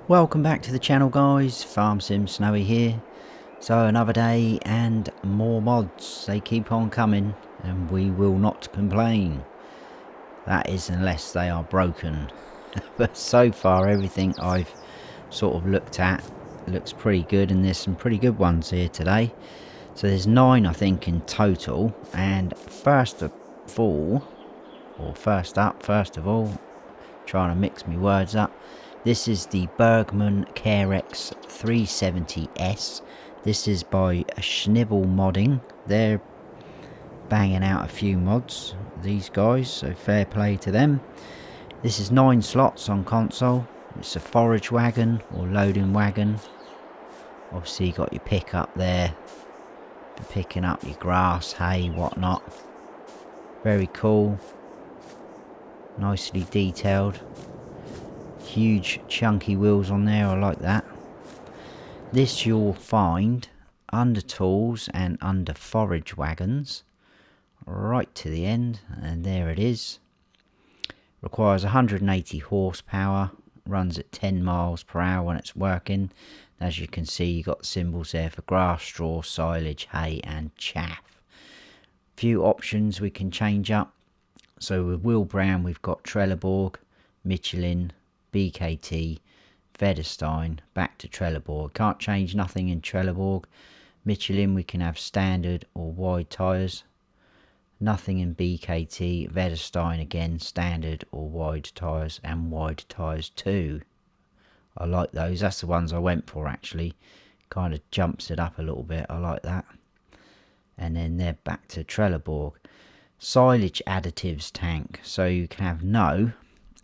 Welcome back to the channel, guys. Farm Sim Snowy here. So another day and more mods. They keep on coming and we will not complain. That is unless they are broken. But so far everything I've sort of looked at looks pretty good, and there's some pretty good ones here today. So there's 9 I think in total, and first of all, trying to mix my words up, this is the Bergmann Carex 370S. This is by Schnibbl modding. They're banging out a few mods, these guys, so fair play to them. This is 9 slots on console. It's a forage wagon or loading wagon. Obviously you got your pickup there for picking up your grass, hay, whatnot. Very cool. Nicely detailed. Huge chunky wheels on there, I like that. This you'll find under tools and under forage wagons, right to the end, and there it is. Requires 180 horsepower, runs at 10 miles per hour when it's working. As you can see, you've got symbols there for grass, straw, silage, hay and chaff. Few options we can change up. So with wheel brand we've got Trelleborg, Michelin, BKT, Vredestein, back to Trelleborg. Can't change nothing in Trelleborg. Michelin we can have standard or wide tyres. Nothing in BKT. Vredestein again, standard or wide tyres, and wide tyres too. I like those. That's the ones I went for actually. Kind of jumps it up a little bit. I like that. And then they're back to Trelleborg. Silage additives tank. So you can have no.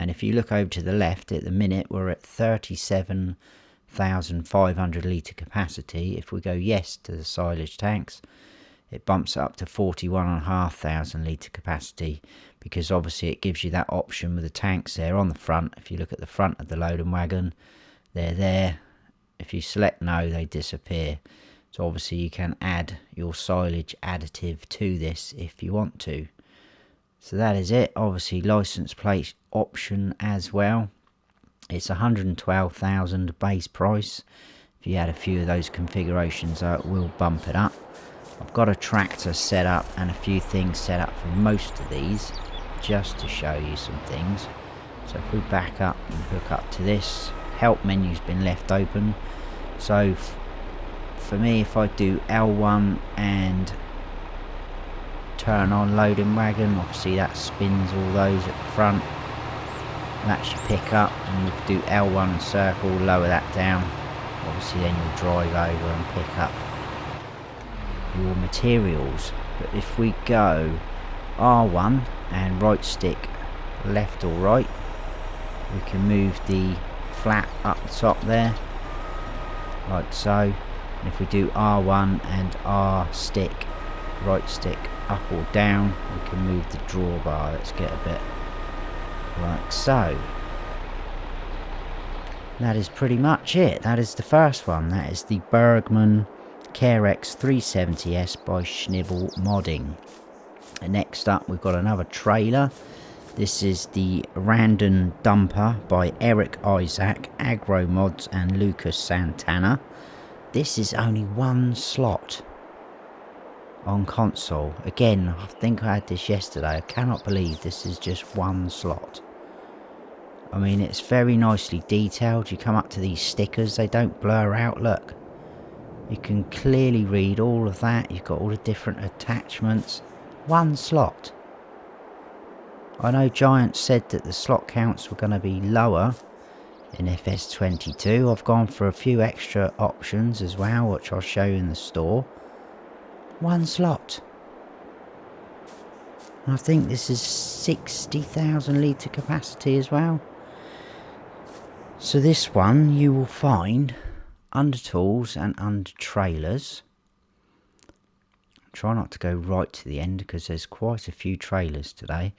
And if you look over to the left, at the minute we're at 37,500 litre capacity. If we go yes to the silage tanks, it bumps it up to 41,500 litre capacity, because obviously it gives you that option with the tanks there on the front. If you look at the front of the loading wagon, they're there. If you select no, they disappear. So obviously you can add your silage additive to this if you want to. So that is it. Obviously license plate option as well. It's 112,000 base price. If you add a few of those configurations, it will bump it up. I've got a tractor set up and a few things set up for most of these, just to show you some things. So if we back up and hook up to this, help menu's been left open. So for me, if I do L1 and turn on loading wagon, obviously that spins all those at the front. That's your pickup, and you do L1 and circle, lower that down. Obviously then you'll drive over and pick up your materials. But if we go R1 and right stick left or right, we can move the flat up the top there, like so. And if we do R1 and R stick, right stick up or down, we can move the drawbar. Let's get a bit like so. That is pretty much it. That is the first one. That is the Bergmann Carex 370S by Schnibbl modding. And next up we've got another trailer. This is the Randon dumper by Erik, Isac, Agro mods and Lucas Santana. This is only 1 slot on console. Again, I think I had this yesterday. I cannot believe this is just 1 slot. I mean, it's very nicely detailed. You come up to these stickers, they don't blur out. Look, you can clearly read all of that. You've got all the different attachments. 1 slot. I know Giant said that the slot counts were going to be lower in FS22. I've gone for a few extra options as well, which I'll show you in the store. 1 slot. I think this is 60,000 litre capacity as well. So this one you will find under tools and under trailers. Try not to go right to the end because there's quite a few trailers today.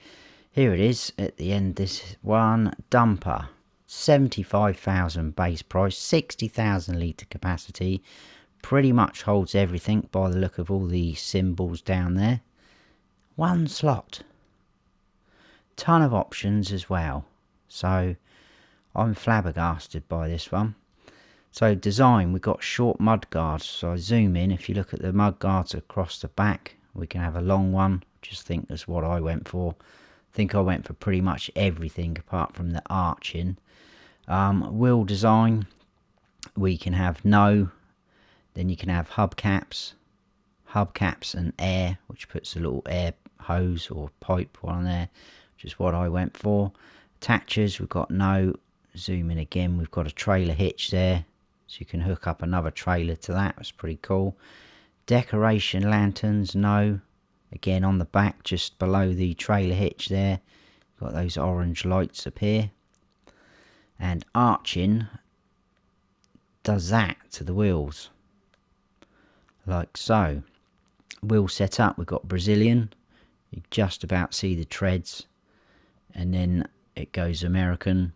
Here it is at the end. This one dumper, 75,000 base price, 60,000 litre capacity. Pretty much holds everything by the look of all the symbols down there. 1 slot. Ton of options as well. So I'm flabbergasted by this one. So design, we've got short mud guards. So I zoom in, if you look at the mud guards across the back, we can have a long one. Just think that's what I went for. I think I went for pretty much everything apart from the arching. Wheel design, we can have no, then you can have hubcaps and air, which puts a little air hose or pipe on there, which is what I went for. Attachers, we've got no. Zoom in again, we've got a trailer hitch there, so you can hook up another trailer to that. It's pretty cool. Decoration lanterns, no. Again on the back, just below the trailer hitch there, got those orange lights up here. And arching does that to the wheels, like so. Wheel setup, we've got Brazilian, you just about see the treads, and then it goes American,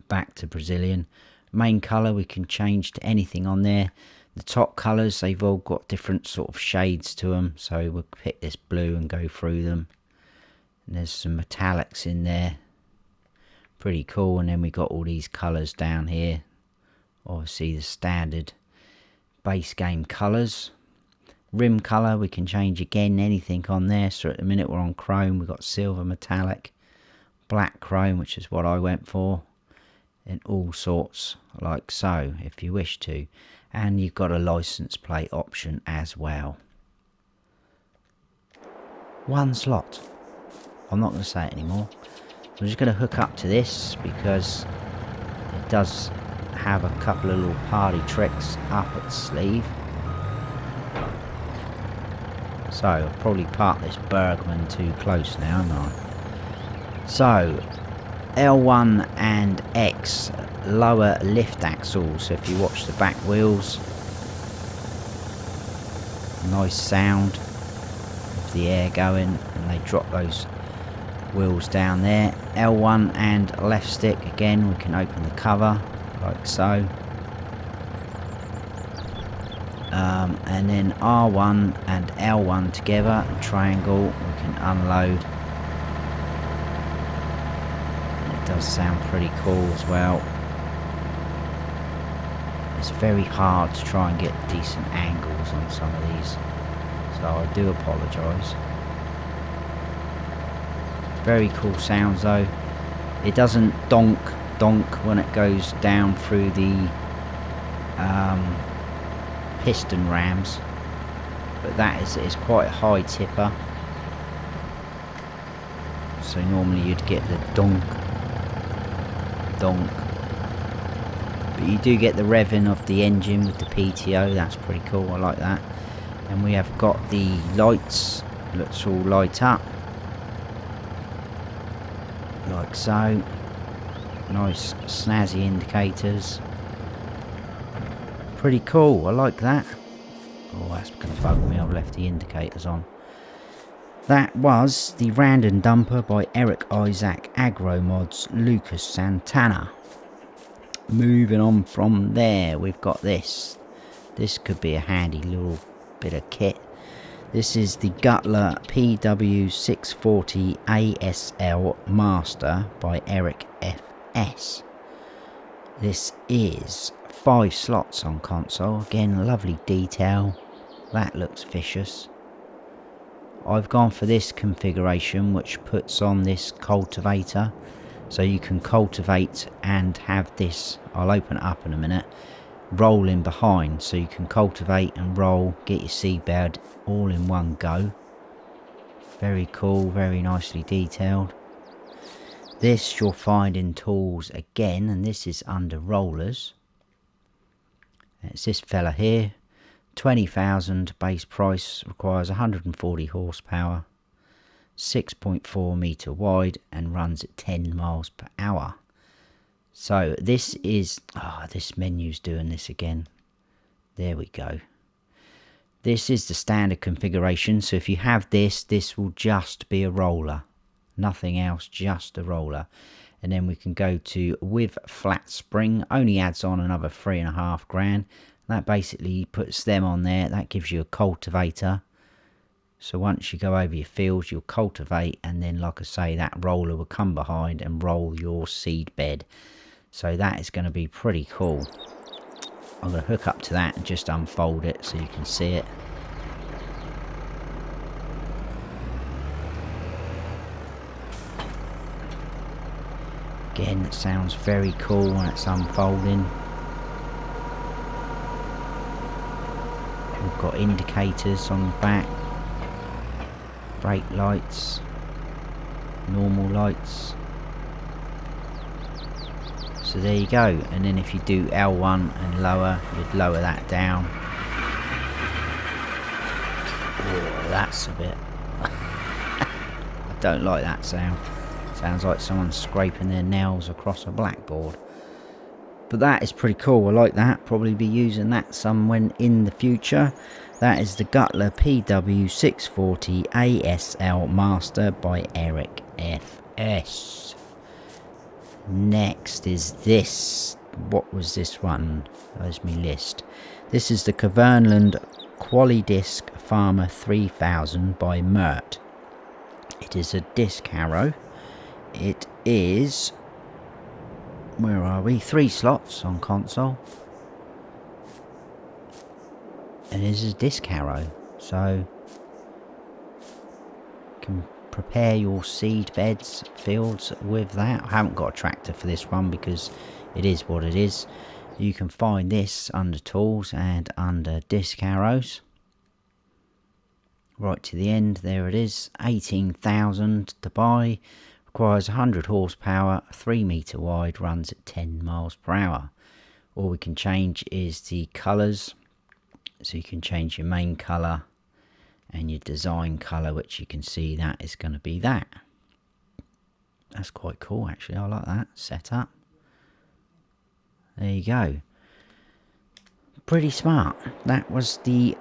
back to Brazilian. Main colour we can change to anything on there. The top colours, they've all got different sort of shades to them, so we'll pick this blue and go through them. And there's some metallics in there, pretty cool. And then we got all these colours down here, obviously the standard base game colours. Rim colour we can change again, anything on there. So at the minute we're on chrome, we've got silver metallic, black chrome, which is what I went for, and all sorts like so if you wish to. And you've got a license plate option as well. One slot. I'm not going to say it anymore. I'm just going to hook up to this because it does have a couple of little party tricks up its sleeve. So I'll probably park this Bergmann too close now, am I? So L1 and X lower lift axles. So if you watch the back wheels, nice sound of the air going, and they drop those wheels down there. L1 and left stick, again we can open the cover like so. And then R1 and L1 together, triangle, we can unload. It does sound pretty cool as well. It's very hard to try and get decent angles on some of these, so I do apologise. Very cool sounds though. It doesn't donk when it goes down through the piston rams, but that is quite a high tipper, so normally you'd get the donk, but you do get the revving of the engine with the PTO. That's pretty cool, I like that. And we have got the lights, let's all light up like so. Nice snazzy indicators, pretty cool, I like that. Oh, that's going to bug me, I've left the indicators on. That was the Randon dumper by Erik, Isac, Agro mods, Lucas, Santana. Moving on from there, we've got this. This could be a handy little bit of kit. This is the Gutler PW 640 ASL Master by ErikFS. This is 5 slots on console. Again, lovely detail. That looks vicious. I've gone for this configuration, which puts on this cultivator, so you can cultivate and have this, I'll open it up in a minute, rolling behind, so you can cultivate and roll, get your seedbed all in one go. Very cool, very nicely detailed. This you'll find in tools again, and this is under rollers. It's this fella here, 20,000 base price, requires 140 horsepower, 6.4 meter wide, and runs at 10 miles per hour. So this is, this menu's doing this again. There we go. This is the standard configuration, so if you have this, this will just be a roller. Nothing else, just a roller. And then we can go to with flat spring, only adds on another 3.5 grand. That basically puts them on there. That gives you a cultivator. So once you go over your fields, you'll cultivate, and then like I say, that roller will come behind and roll your seed bed. So that is going to be pretty cool. I'm going to hook up to that and just unfold it so you can see it. Again, it sounds very cool when it's unfolding. We've got indicators on the back, brake lights, normal lights. So there you go, and then if you do L1 and lower, you'd lower that down. Oh, that's a bit... I don't like that sound. Sounds like someone's scraping their nails across a blackboard. But that is pretty cool, I like that. Probably be using that somewhere in the future. That is the Gutler PW 640 ASL Master by ErikFS. Next is this. What was this one? There's my list. This is the Kverneland Qualidisc Farmer 3000 by Mert. It is a disc harrow. It is... where are we? 3 slots on console. And it is a disc harrow. So... you can prepare your seed beds, fields with that. I haven't got a tractor for this one because it is what it is. You can find this under tools and under disc harrows. Right to the end, there it is. 18,000 to buy. Requires 100 horsepower, 3 metre wide, runs at 10 miles per hour. All we can change is the colours. So you can change your main colour and your design colour, which you can see that is going to be that. That's quite cool actually, I like that setup. There you go. Pretty smart. That was the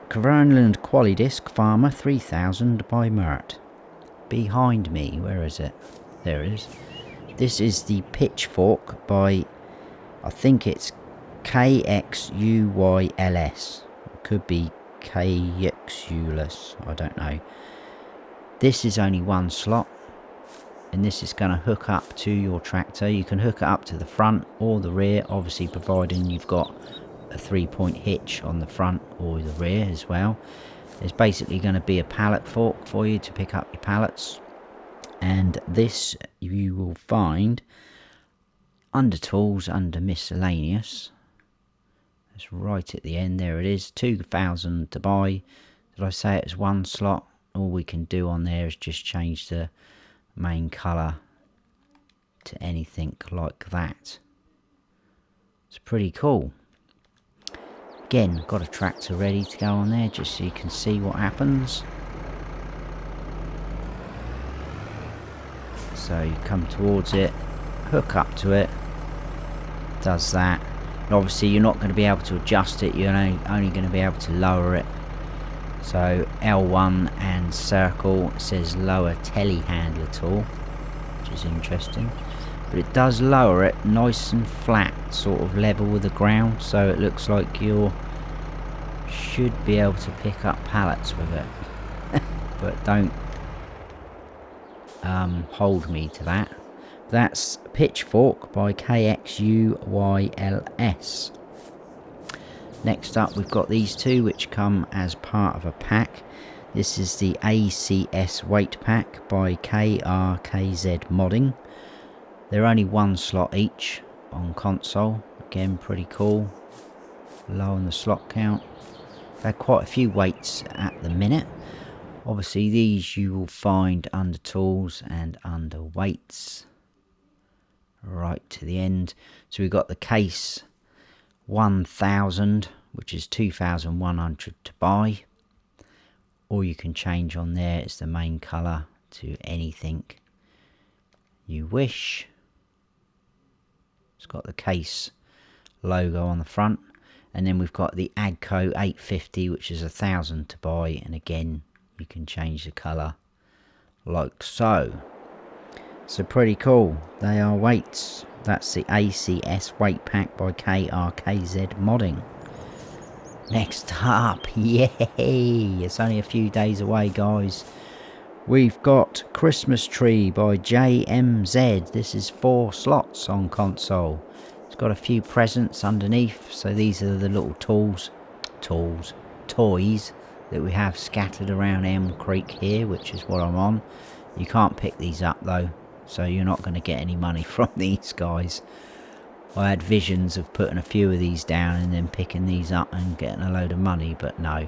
Kverneland Qualidisc Farmer 3000 by Mert. Behind me, where is it? There it is. This is the Pitchfork by, I think it's KxuyLS. It could be KxuyLS, I don't know. This is only 1 slot, and this is going to hook up to your tractor. You can hook it up to the front or the rear, obviously providing you've got a 3-point hitch on the front or the rear as well. There's basically going to be a pallet fork for you to pick up your pallets, and this you will find under tools, under miscellaneous. It's right at the end, there it is. 2,000 to buy. Did I say it was 1 slot? All we can do on there is just change the main colour to anything like that. It's pretty cool. Again, got a tractor ready to go on there just so you can see what happens. So you come towards it, hook up to it, does that. And obviously you're not going to be able to adjust it, you're only going to be able to lower it. So L1 and circle says lower telehandler tool, which is interesting. But it does lower it nice and flat, sort of level with the ground, so it looks like you should be able to pick up pallets with it. But don't hold me to that. That's Pitchfork by KxuyLS. Next up we've got these two which come as part of a pack. This is the ACS Weight Pack by KRKZ-modding. They're only 1 slot each on console. Again, pretty cool. Low on the slot count. Had quite a few weights at the minute. Obviously these you will find under tools and under weights. Right to the end. So we've got the case 1000, which is 2,100 to buy. Or you can change on there, it's the main colour to anything you wish. It's got the case logo on the front, and then we've got the Agro 850, which is 1,000 to buy, and again you can change the colour like so. So pretty cool. They are weights. That's the ACS Weight Pack by KRKZ-modding. Next up, yay! It's only a few days away, guys. We've got Christmas Tree by JMZ. This is 4 slots on console. It's got a few presents underneath, so these are the little toys that we have scattered around Elm Creek here, which is what I'm on. You can't pick these up though, so you're not going to get any money from these guys. I had visions of putting a few of these down and then picking these up and getting a load of money, but no.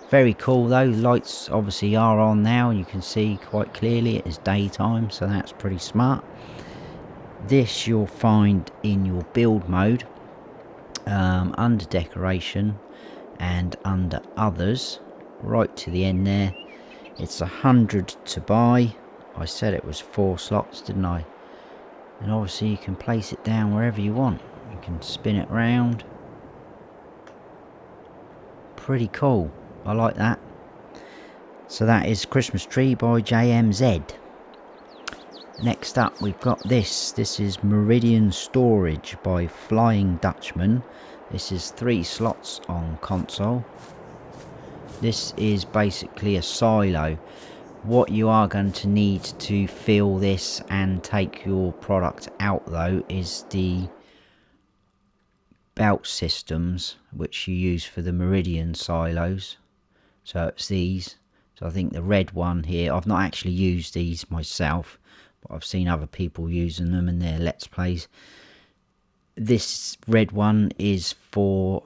Very cool though. Lights obviously are on now. You can see quite clearly it is daytime, so that's pretty smart. This you'll find in your build mode, under decoration and under others, right to the end there. It's 100 to buy. I said it was 4 slots, didn't I? And obviously you can place it down wherever you want. You can spin it round. Pretty cool. I like that. So that is Christmas Tree by JMZ. Next up we've got this. This is Meridian Storage by Flying Dutchman. This is 3 slots on console. This is basically a silo. What you are going to need to fill this and take your product out though is the belt systems which you use for the Meridian silos. So it's these. So I think the red one here, I've not actually used these myself, but I've seen other people using them in their Let's Plays. This red one is for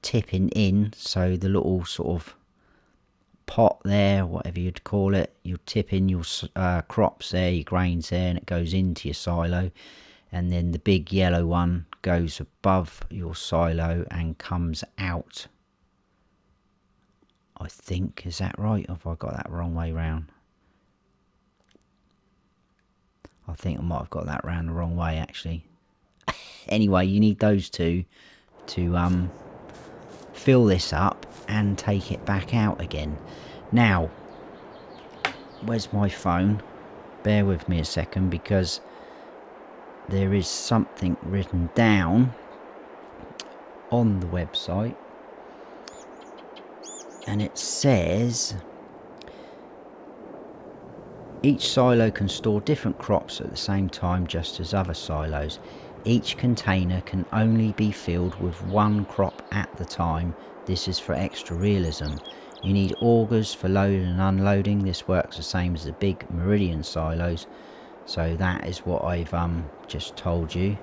tipping in, so the little sort of pot there, whatever you'd call it, you tip in your crops there, your grains there, and it goes into your silo. And then the big yellow one goes above your silo and comes out. I think, is that right? Or have I got that wrong way round? I think I might have got that round the wrong way actually. Anyway, you need those two to fill this up and take it back out again. Now, where's my phone? Bear with me a second, because there is something written down on the website, and it says each silo can store different crops at the same time, just as other silos. Each container can only be filled with 1 crop at the time. This is for extra realism. You need augers for loading and unloading. This works the same as the big Meridian silos. So that is what I've just told you.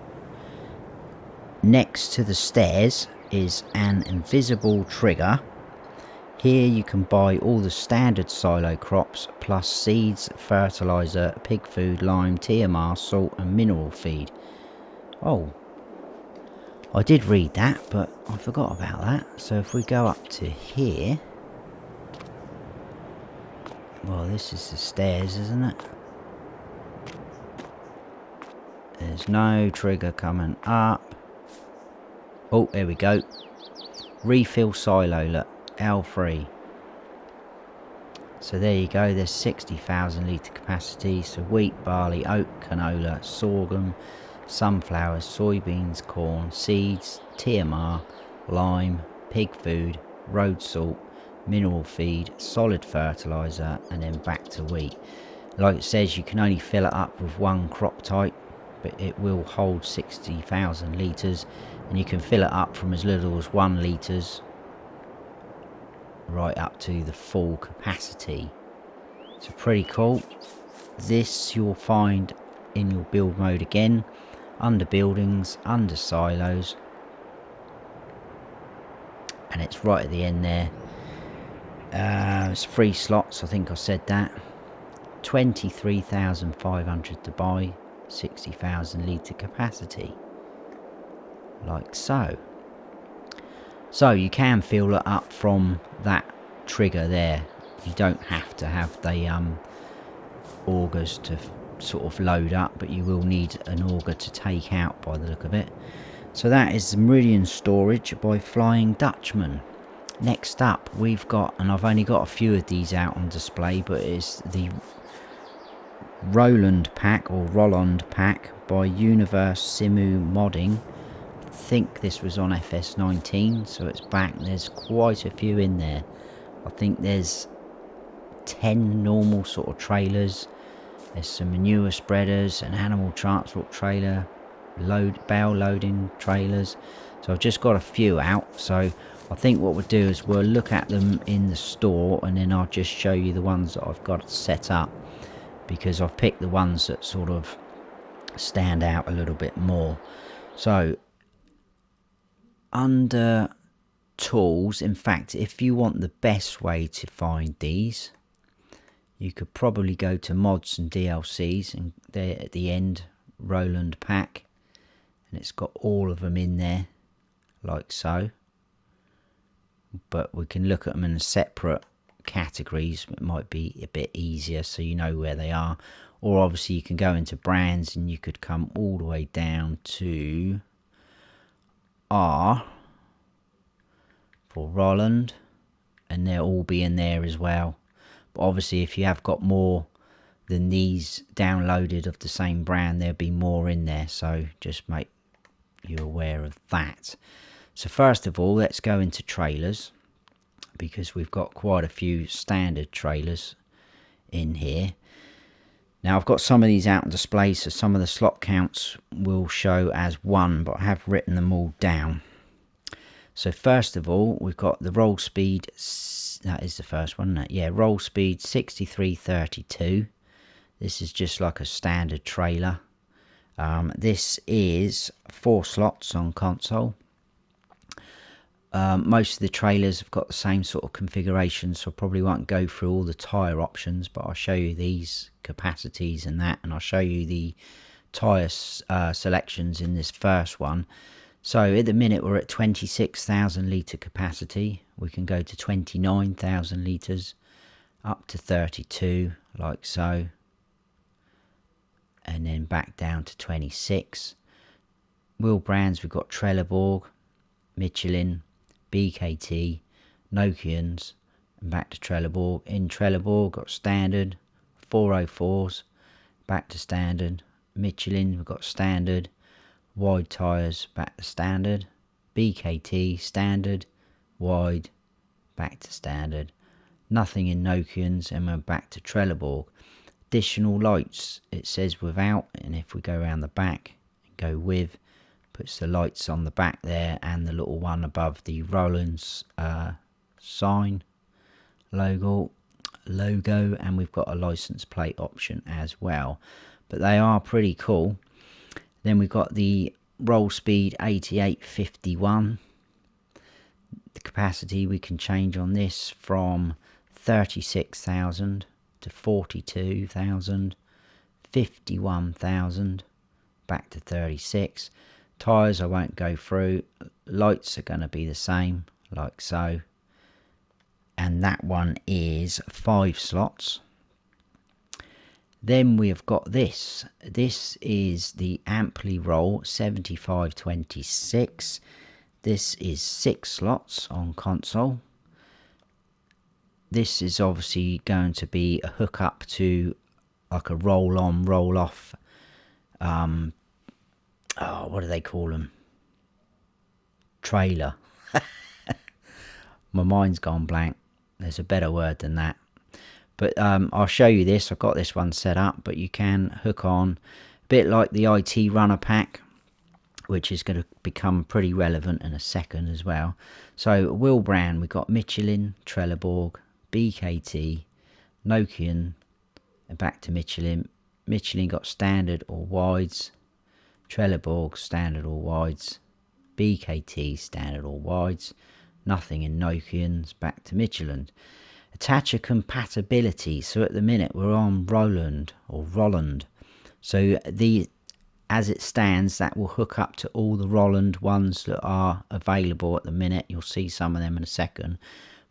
Next to the stairs is an invisible trigger. Here you can buy all the standard silo crops, plus seeds, fertilizer, pig food, lime, TMR, salt and mineral feed. Oh, I did read that, but I forgot about that. So if we go up to here, well, this is the stairs, isn't it? There's no trigger coming up. Oh, there we go. Refill silo, look, L3. So there you go, there's 60,000 litre capacity. So wheat, barley, oat, canola, sorghum, sunflowers, soybeans, corn, seeds, TMR, lime, pig food, road salt, mineral feed, solid fertilizer, and then back to wheat. Like it says, you can only fill it up with 1 crop type, but it will hold 60,000 litres, and you can fill it up from as little as 1 litres right up to the full capacity. So pretty cool. This you'll find in your build mode again, under buildings, under silos, and it's right at the end there. It's 3 slots, I think I said that. 23,500 to buy, 60,000 litre capacity, like so. So you can fill it up from that trigger there. You don't have to have the augers to sort of load up, but you will need an auger to take out by the look of it. So that is the Meridian Storage by Flying Dutchman. Next up we've got, and I've only got a few of these out on display, but it's the Roland Pack or Roland Pack by Univers Simu modding. I think this was on FS19, so it's back. There's quite a few in there. I think there's 10 normal sort of trailers. There's some manure spreaders, an animal transport trailer, bale loading trailers. So I've just got a few out. So I think what we'll do is we'll look at them in the store, and then I'll just show you the ones that I've got set up, because I've picked the ones that sort of stand out a little bit more. So under tools, in fact, if you want the best way to find these, you could probably go to mods and DLCs, and there at the end, Roland Pack, and it's got all of them in there like so. But we can look at them in separate categories. It might be a bit easier so you know where they are. Or obviously you can go into brands and you could come all the way down to R for Rolland, and they'll all be in there as well. But obviously if you have got more than these downloaded of the same brand, there'll be more in there, so just make you aware of that. So first of all, let's go into trailers, because we've got quite a few standard trailers in here. Now I've got some of these out on display, so some of the slot counts will show as 1, but I have written them all down. So first of all, we've got the roll speed, that is the first one, isn't it? Yeah, roll speed 6332. This is just like a standard trailer. This is 4 slots on console. Most of the trailers have got the same sort of configuration, so I probably won't go through all the tyre options, but I'll show you these capacities and that, and I'll show you the tyre selections in this first one. So at the minute we're at 26,000 litre capacity. We can go to 29,000 litres, up to 32 like so, and then back down to 26. Wheel brands, we've got Trelleborg, Michelin, BKT, Nokians, and back to Trelleborg. In Trelleborg, got standard, 404s, back to standard. Michelin, we've got standard, wide tyres, back to standard. BKT, standard, wide, back to standard. Nothing in Nokians, and we're back to Trelleborg. Additional lights, it says without, and if we go around the back and go with, puts the lights on the back there, and the little one above the Roland's sign logo, and we've got a license plate option as well. But they are pretty cool. Then we've got the roll speed 8851. The capacity we can change on this from 36,000 to 42,000, 51,000, back to 36. Tyres I won't go through. Lights are going to be the same, like so. And that one is 5 slots. Then we have got this. This is the Ampli Roll 7526. This is 6 slots on console. This is obviously going to be a hookup to like a roll on, roll off. What do they call them? Trailer. My mind's gone blank. There's a better word than that. But I'll show you this. I've got this one set up, but you can hook on a bit like the IT runner pack, which is going to become pretty relevant in a second as well. So wheel brand, we've got Michelin, Trelleborg, BKT, Nokian, and back to Michelin. Michelin got standard or wides, Trelleborg standard or wides, BKT standard or wides, nothing in Nokians, back to Michelin. Attacher compatibility, so at the minute we're on Rolland or Rolland, so as it stands that will hook up to all the Rolland ones that are available at the minute. You'll see some of them in a second,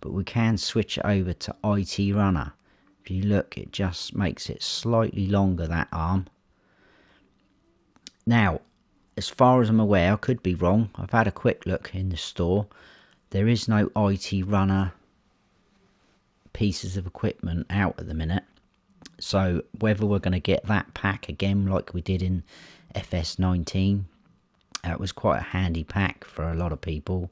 but we can switch it over to IT runner. If you look, it just makes it slightly longer, that arm. Now, as far as I'm aware, I could be wrong, I've had a quick look in the store, there is no IT runner pieces of equipment out at the minute. So whether we're going to get that pack again like we did in FS19, it was quite a handy pack for a lot of people.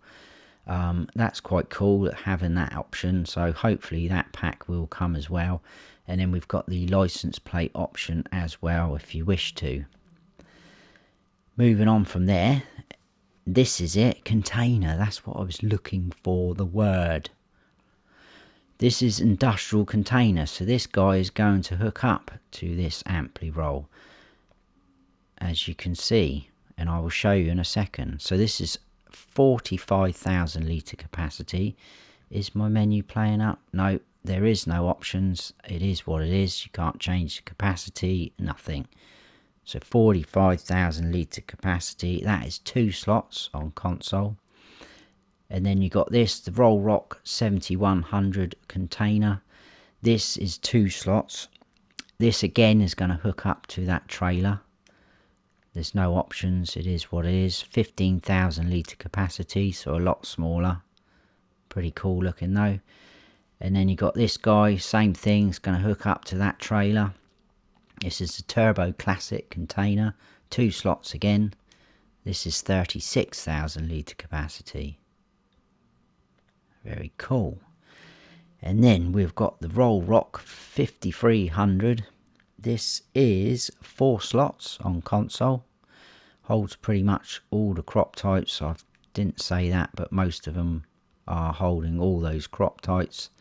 That's quite cool having that option, so hopefully that pack will come as well. And then we've got the license plate option as well if you wish to. Moving on from there, this is it, container. That's what I was looking for, the word. This is industrial container, so this guy is going to hook up to this ampli roll, as you can see, and I will show you in a second. So this is 45,000 litre capacity. Is my menu playing up? No, there is no options. It is what it is. You can't change the capacity, nothing. So 45,000 litre capacity. That is 2 slots on console. And then you got this, the Roll Rock 7100 container. This is 2 slots. This again is going to hook up to that trailer. There's no options. It is what it is. 15,000 litre capacity, so a lot smaller. Pretty cool looking though. And then you got this guy, same thing. It's going to hook up to that trailer. This is the Turbo Classic container. 2 slots again. This is 36,000 litre capacity. Very cool. And then we've got the Roll Rock 5300. This is 4 slots on console. Holds pretty much all the crop types. I didn't say that, but most of them are holding all those crop types.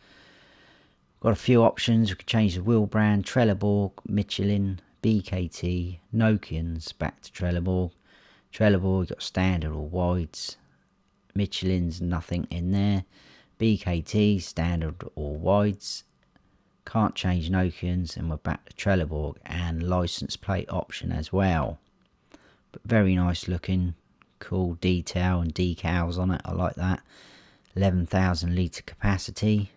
Got a few options. We can change the wheel brand, Trelleborg, Michelin, BKT, Nokians back to Trelleborg. Trelleborg got standard or wides. Michelin's nothing in there. BKT standard or wides. Can't change Nokians, and we're back to Trelleborg, and license plate option as well. But very nice looking, cool detail and decals on it. I like that. 11,000 litre capacity.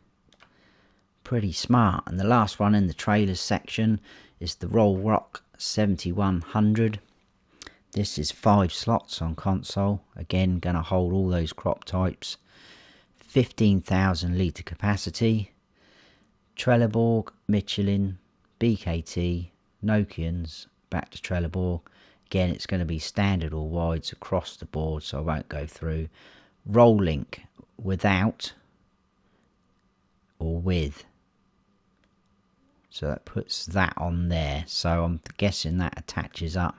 Pretty smart. And the last one in the trailers section is the Roll Rock 7100. This is 5 slots on console. Again, going to hold all those crop types. 15,000 litre capacity. Trelleborg, Michelin, BKT, Nokians, back to Trelleborg. Again, it's going to be standard or wides across the board, so I won't go through. Roll link without or with. So that puts that on there. So I'm guessing that attaches up.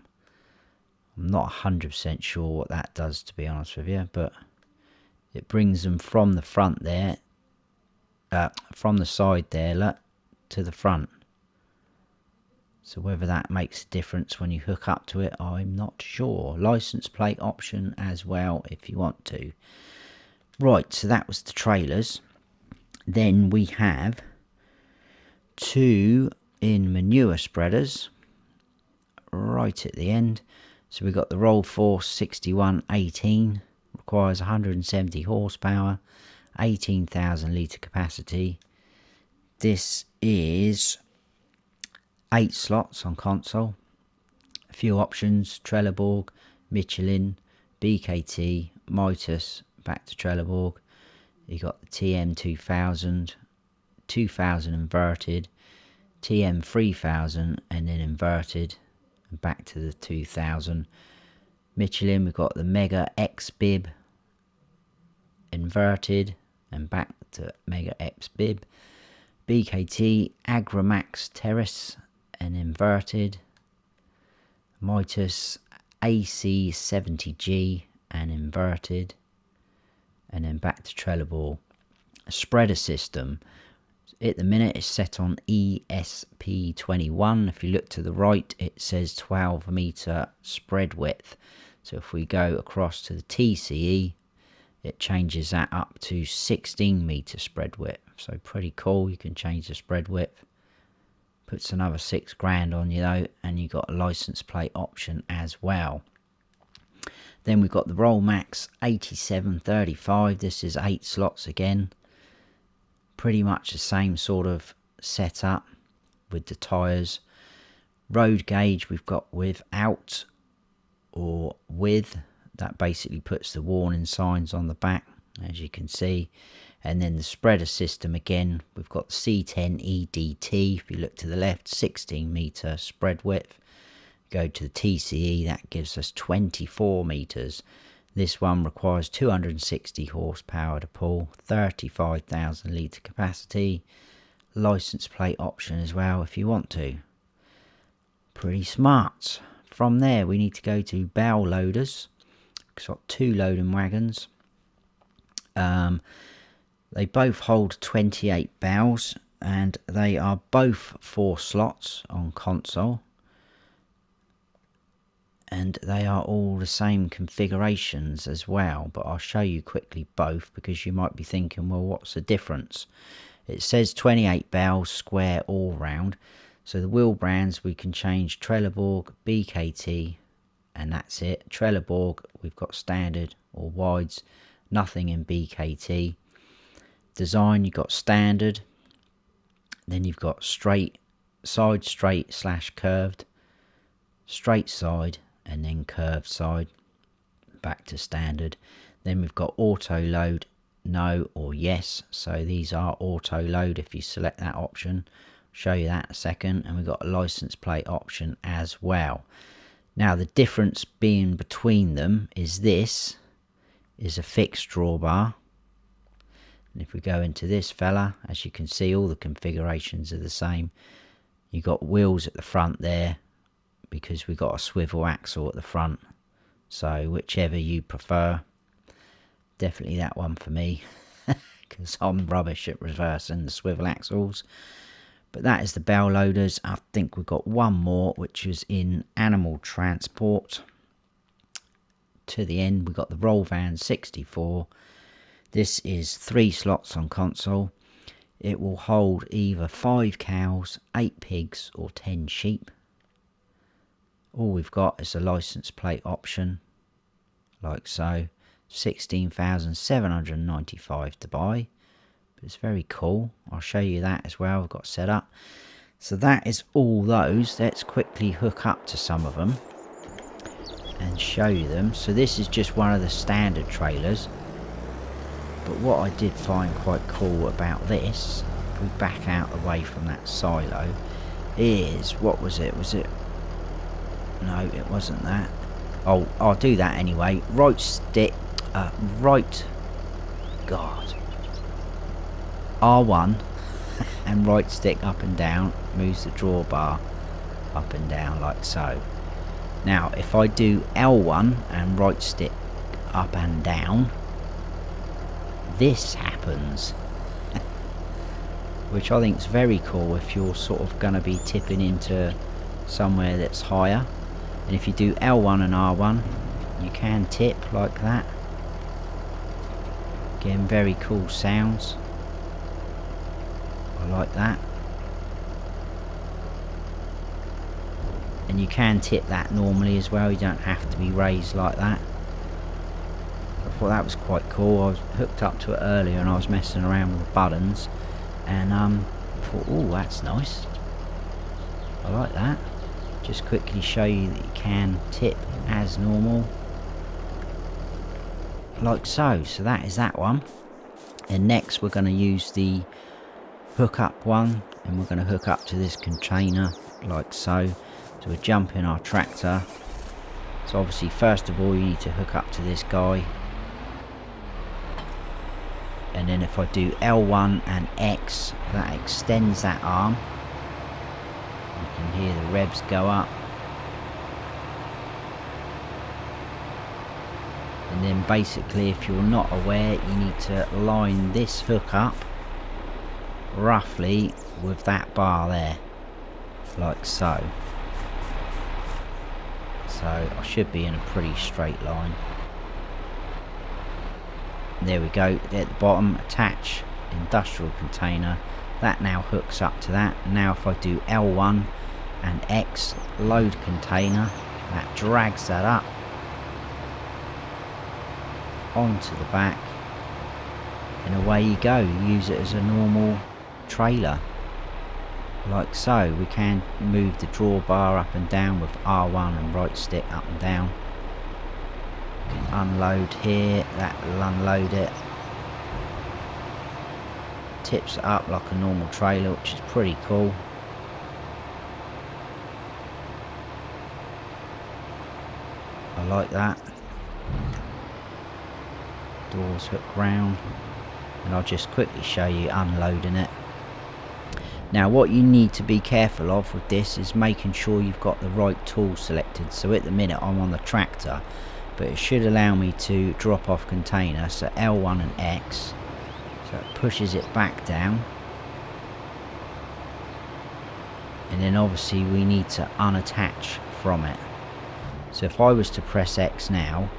I'm not 100% sure what that does, to be honest with you, but it brings them from the front there, from the side there, look, to the front. So whether that makes a difference when you hook up to it, I'm not sure. License plate option as well if you want to. Right, so that was the trailers. Then we have 2 in manure spreaders right at the end. So we've got the Roll Force 6118, requires 170 horsepower, 18,000 litre capacity. This is 8 slots on console. A few options, Trelleborg, Michelin, BKT, Mitas, back to Trelleborg. You got the TM2000, 2000 inverted, TM3000 and then inverted, and back to the 2000. Michelin, we've got the Mega X bib inverted and back to Mega X bib. BKT Agro Max Terrace and inverted. Mitas AC70G and inverted, and then back to Trelleborg. A spreader system at the minute is set on ESP21. If you look to the right, it says 12 meter spread width. So if we go across to the TCE, it changes that up to 16 meter spread width. So pretty cool. You can change the spread width. Puts another $6,000 on you though, and you got a license plate option as well. Then we've got the Roll Max 8735. This is 8 slots again. Pretty much the same sort of setup with the tyres. Road gauge we've got without or with. That basically puts the warning signs on the back, as you can see. And then the spreader system again, we've got the C10 EDT. If you look to the left, 16 meter spread width. Go to the TCE, that gives us 24 meters. This one requires 260 horsepower to pull, 35,000 litre capacity, license plate option as well if you want to. Pretty smart. From there we need to go to bow loaders. It's got 2 loading wagons. They both hold 28 bales and they are both 4 slots on console. And they are all the same configurations as well, but I'll show you quickly both because you might be thinking, well, what's the difference? It says 28 bales square all round, so the wheel brands we can change Trelleborg, BKT, and that's it. Trelleborg we've got standard or wides, nothing in BKT. Design you've got standard, then you've got straight, side straight / curved, straight side, and then curved side, back to standard. Then we've got auto load, no or yes, so these are auto load if you select that option. I'll show you that in a second. And we've got a license plate option as well. Now the difference being between them is this is a fixed drawbar, and if we go into this fella, as you can see, all the configurations are the same. You've got wheels at the front there because we've got a swivel axle at the front, so whichever you prefer. Definitely that one for me because I'm rubbish at reversing the swivel axles. But that is the bow loaders. I think we've got one more which is in animal transport. To the end we've got the roll van 64. This is 3 slots on console. It will hold either 5 cows, 8 pigs or 10 sheep. All we've got is a license plate option, like so. 16,795 to buy. But it's very cool. I'll show you that as well. I've got set up. So that is all those. Let's quickly hook up to some of them and show you them. So this is just one of the standard trailers. But what I did find quite cool about this, if we back out away from that silo, is, what was it? Was it? No, it wasn't that. Oh, I'll do that anyway. Right stick, R1 and right stick up and down moves the drawbar up and down like so. Now if I do L1 and right stick up and down, this happens, which I think is very cool if you're sort of going to be tipping into somewhere that's higher. And if you do L1 and R1, you can tip like that. Again, very cool sounds. I like that. And you can tip that normally as well, you don't have to be raised like that. I thought that was quite cool. I was hooked up to it earlier and I was messing around with the buttons and thought, oh, that's nice. I like that. Just quickly show you that you can tip as normal, like so. So that is that one. And next we're going to use the hook up one, and we're going to hook up to this container like so. So we're jumping our tractor. So obviously first of all you need to hook up to this guy, and then if I do L1 and X, that extends that arm. You can hear the revs go up. And then basically, if you're not aware, you need to line this hook up roughly with that bar there, like so. So I should be in a pretty straight line. There we go. At the bottom, attach industrial container. That now hooks up to that. And now if I do L1 and X, load container, that drags that up onto the back, and away you go. You use it as a normal trailer like so. We can move the drawbar up and down with R1 and right stick up and down. You can unload here, that will unload it. Tips it up like a normal trailer, which is pretty cool. I like that. Doors hook round, and I'll just quickly show you unloading it. Now what you need to be careful of with this is making sure you've got the right tool selected. So at the minute I'm on the tractor, but it should allow me to drop off container, so L1 and X, so it pushes it back down, and then obviously we need to unattach from it. So if I was to press X now,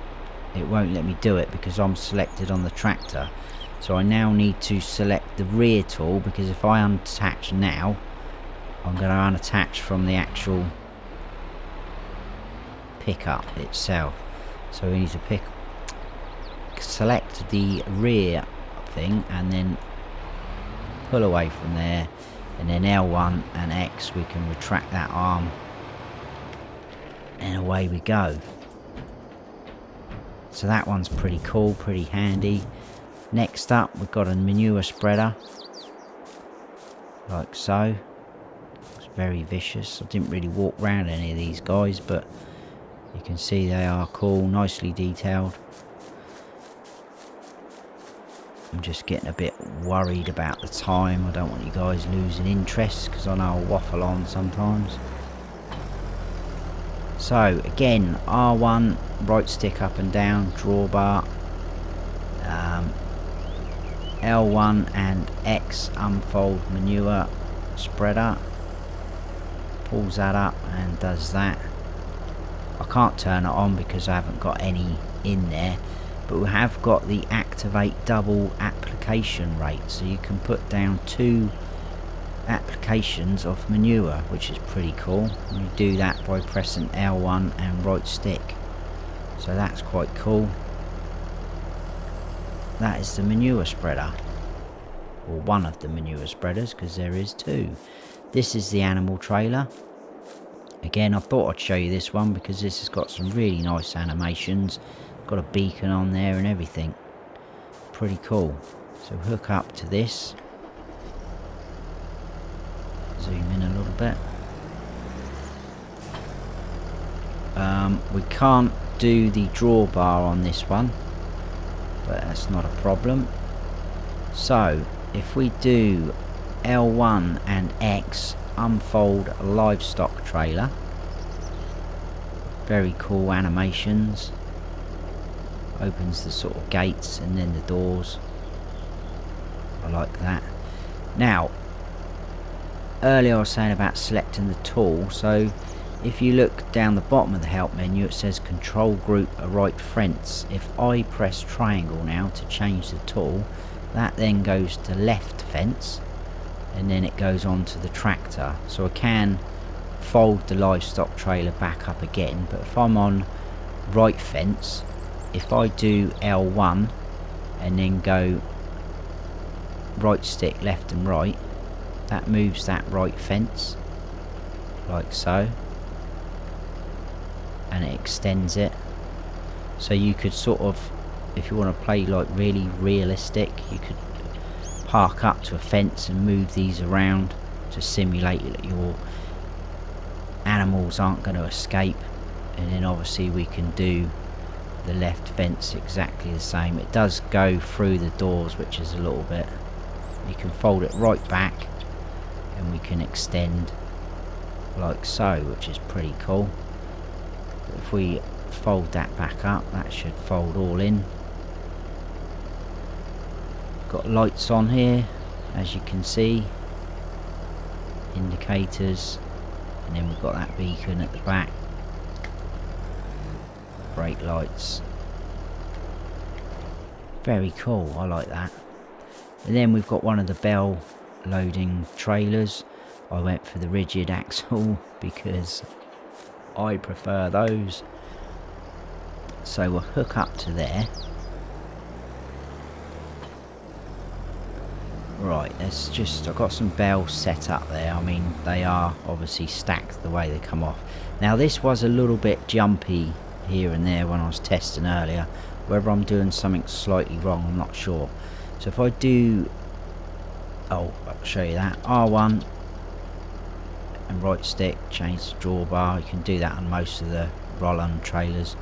it won't let me do it because I'm selected on the tractor. So I now need to select the rear tool, because if I unattach now, I'm going to unattach from the actual pickup itself. So we need to select the rear thing and then pull away from there, and then L1 and X, we can retract that arm, and away we go. So that one's pretty cool, pretty handy. Next up, we've got a manure spreader, like so. It's very vicious. I didn't really walk around any of these guys, but you can see they are cool, nicely detailed. I'm just getting a bit worried about the time. I don't want you guys losing interest, because I know I'll waffle on sometimes. So again, R1, right stick up and down, drawbar. L1 and X, unfold manure spreader. Pulls that up and does that. I can't turn it on because I haven't got any in there, but we have got the activate double application rate, so you can put down 2 applications of manure, which is pretty cool. You do that by pressing L1 and right stick, so that's quite cool. That is the manure spreader, or one of the manure spreaders, because there is 2. This is the animal trailer. Again, I thought I'd show you this one because this has got some really nice animations. Got a beacon on there and everything. Pretty cool. So hook up to this. Zoom in a little bit. We can't do the drawbar on this one, but that's not a problem. So if we do L1 and X, unfold livestock trailer. Very cool animations. Opens the sort of gates and then the doors. I like that. Now, earlier I was saying about selecting the tool. So if you look down the bottom of the help menu, it says control group right fence. If I press triangle now to change the tool, that then goes to left fence, and then it goes on to the tractor. So I can fold the livestock trailer back up again, but if I'm on right fence, if I do L1 and then go right stick left and right, that moves that right fence like so, and it extends it. So you could sort of, if you want to play like really realistic, you could park up to a fence and move these around to simulate that your animals aren't going to escape. And then obviously we can do the left fence exactly the same. It does go through the doors, which is a little bit, you can fold it right back and we can extend like so, which is pretty cool. But if we fold that back up, that should fold all in. Got lights on here, as you can see, indicators, and then we've got that beacon at the back, brake lights. Very cool, I like that. And then we've got one of the bell loading trailers. I went for the rigid axle because I prefer those. So we'll hook up to there. Right, let's just, I've got some bells set up there. I mean, they are obviously stacked the way they come off. Now this was a little bit jumpy here and there when I was testing earlier. Whether I'm doing something slightly wrong, I'm not sure. So if I do, oh, I'll show you that, R1 and right stick, change the drawbar. You can do that on most of the Rolland trailers.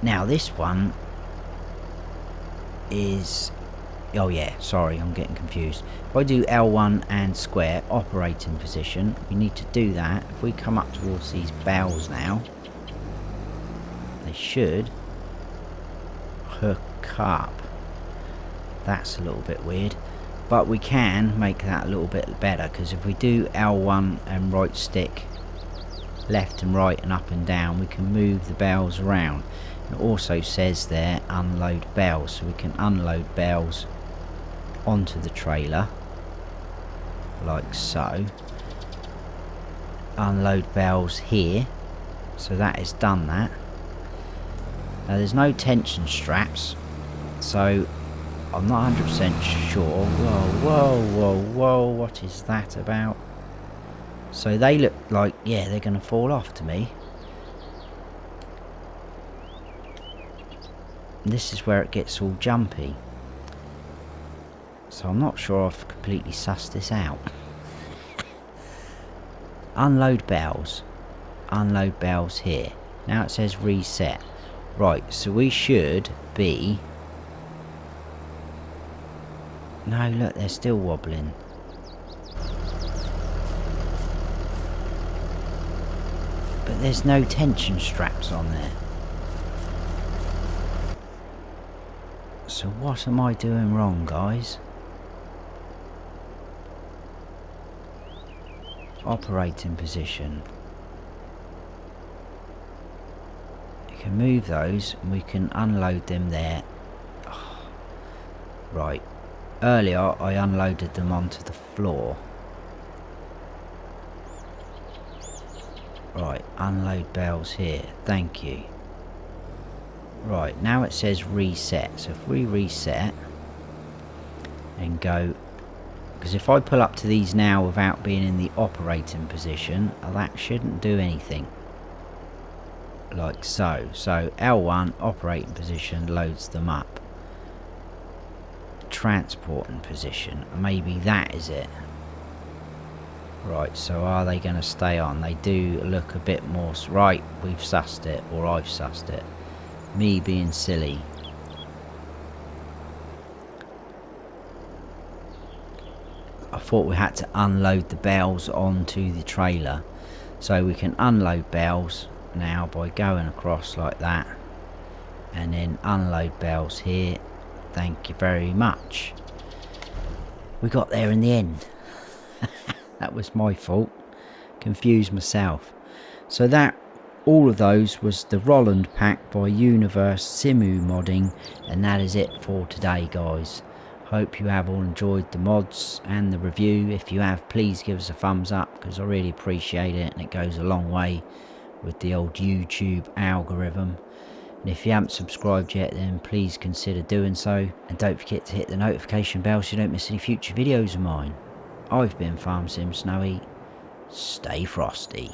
Now this one, is... Oh yeah, sorry, I'm getting confused. If I do L1 and square, operating position, we need to do that. If we come up towards these bells now, they should hook up. That's a little bit weird, but we can make that a little bit better, because if we do L1 and right stick left and right and up and down, we can move the bells around. It also says there unload bells, so we can unload bells onto the trailer like so. Unload bells here, so that has done that. Now there's no tension straps, so I'm not 100% sure. Whoa, what is that about? So they look like, yeah, they're going to fall off to me. And this is where it gets all jumpy. So I'm not sure I've completely sussed this out. Unload bells. Unload bells here. Now it says reset. Right, so we should be... No, look, they're still wobbling. But there's no tension straps on there. So what am I doing wrong, guys? Operating position. You can move those and we can unload them there. Oh, right. Earlier I unloaded them onto the floor. Right, unload bells here. Thank you. Right, now it says reset. So if we reset and go, because if I pull up to these now without being in the operating position, that shouldn't do anything. Like so. So L1 operating position loads them up. Transporting position, maybe that is it. Right, so are they going to stay on? They do look a bit more... Right, we've sussed it, or I've sussed it. Me being silly. I thought we had to unload the bells onto the trailer. So we can unload bells now by going across like that. And then unload bells here. Thank you very much. We got there in the end. That was my fault. Confused myself. So that, all of those was the Roland Pack by Univers Simu modding, and that is it for today, guys. Hope you have all enjoyed the mods and the review. If you have, please give us a thumbs up, because I really appreciate it, and it goes a long way with the old YouTube algorithm. And if you haven't subscribed yet, then please consider doing so, and don't forget to hit the notification bell so you don't miss any future videos of mine. I've been Farm Sim Snowy. Stay frosty.